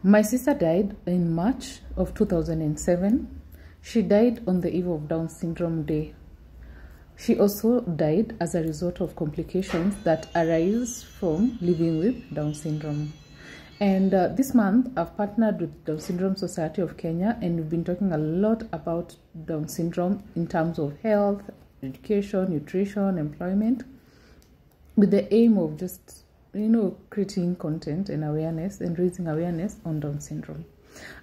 My sister died in March of 2007. She died on the eve of Down Syndrome Day. She also died as a result of complications that arise from living with Down syndrome. And this month, I've partnered with Down Syndrome Society of Kenya, and we've been talking a lot about Down syndrome in terms of health, education, nutrition, employment, with the aim of just, creating content and awareness and raising awareness on Down syndrome.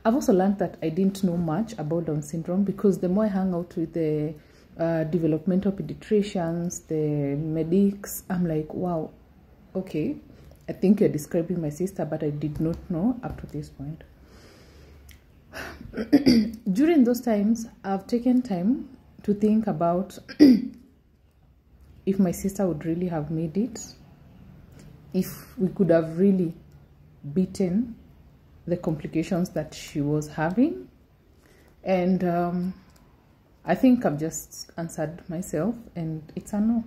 I've also learned that I didn't know much about Down syndrome because the more I hang out with the developmental pediatricians, the medics, I'm like, wow, okay, I think you're describing my sister, but I did not know up to this point. During those times, I've taken time to think about if my sister would really have made it, if we could have really beaten the complications that she was having. And I think I've just answered myself, and it's a no.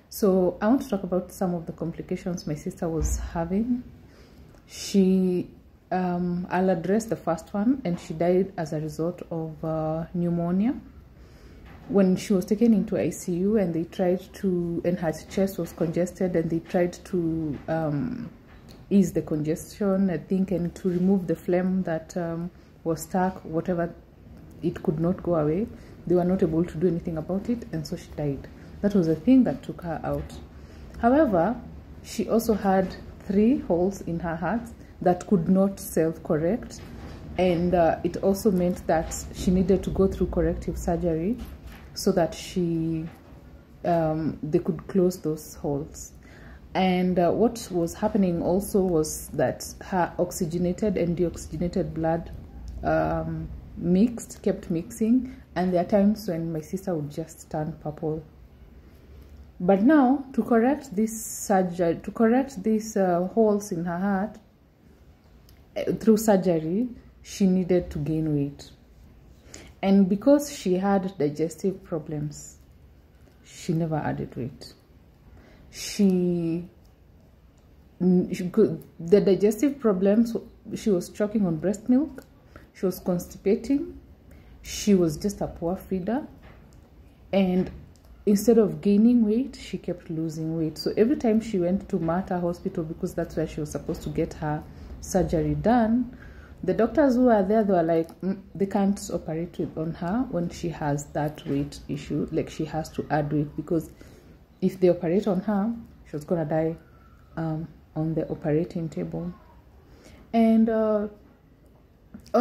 So I want to talk about some of the complications my sister was having. I'll address the first one, and she died as a result of pneumonia. When she was taken into ICU, and they tried to, and her chest was congested, and they tried to ease the congestion, I think, and to remove the phlegm that was stuck, whatever, it could not go away. They were not able to do anything about it, and so she died. That was the thing that took her out. However, she also had 3 holes in her heart that could not self-correct, and it also meant that she needed to go through corrective surgery so that they could close those holes. And what was happening also was that her oxygenated and deoxygenated blood kept mixing, and there are times when my sister would just turn purple. But now, to correct this surgery, to correct these holes in her heart through surgery, she needed to gain weight. And because she had digestive problems, she never added weight. The digestive problems, she was choking on breast milk, she was constipating, she was just a poor feeder, and instead of gaining weight, she kept losing weight. So every time she went to Mater Hospital, because that's where she was supposed to get her surgery done, the doctors who were there, they were like, they can't operate on her when she has that weight issue. Like, she has to add weight, because if they operate on her, she was gonna die on the operating table. And on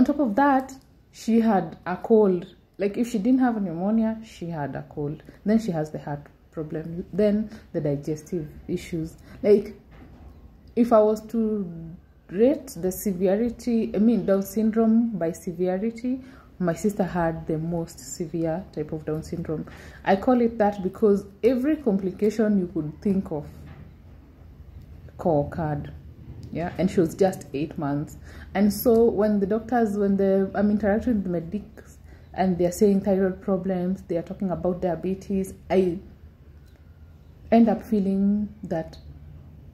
top of that, she had a cold. Like, if she didn't have pneumonia, she had a cold. Then she has the heart problem. Then the digestive issues. Like, if I was to rate the severity, Down syndrome by severity, my sister had the most severe type of Down syndrome. I call it that because every complication you could think of occurred. Yeah, and she was just 8 months. And so when the doctors, I'm interacting with the medics, and they're saying thyroid problems, they are talking about diabetes, I end up feeling that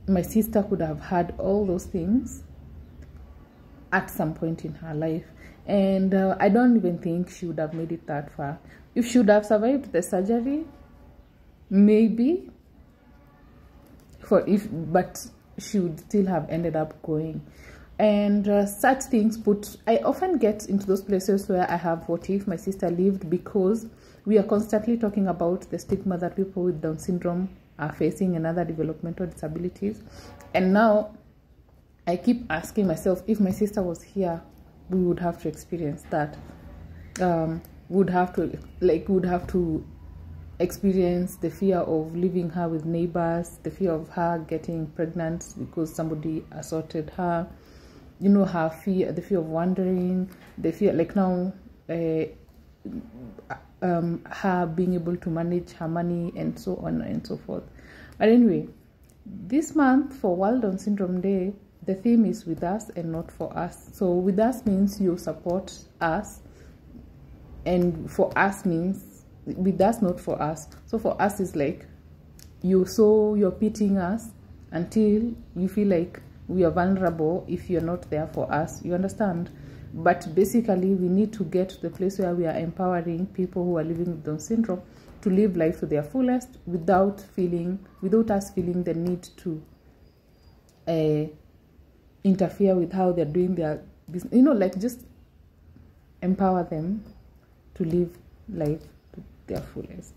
my sister could have had all those things at some point in her life. And I don't even think she would have made it that far. If she would have survived the surgery, maybe, but she would still have ended up going. And such things I often get into those places where I have what if my sister lived, because we are constantly talking about the stigma that people with Down syndrome are facing and other developmental disabilities. And now I keep asking myself, if my sister was here, we would have to experience that. Would have to experience the fear of leaving her with neighbors, the fear of her getting pregnant because somebody assaulted her, her fear, the fear of wandering, the fear, like now, her being able to manage her money, and so on and so forth. But anyway, this month for World Down Syndrome Day, the theme is with us and not for us. So with us means you support us, and for us means with us, not for us. So for us is like you're pitying us until you feel like we are vulnerable if you're not there for us, you understand? But basically, we need to get to the place where we are empowering people who are living with Down syndrome to live life to their fullest without us feeling the need to interfere with how they're doing their business. You know, like, just empower them to live life to their fullest.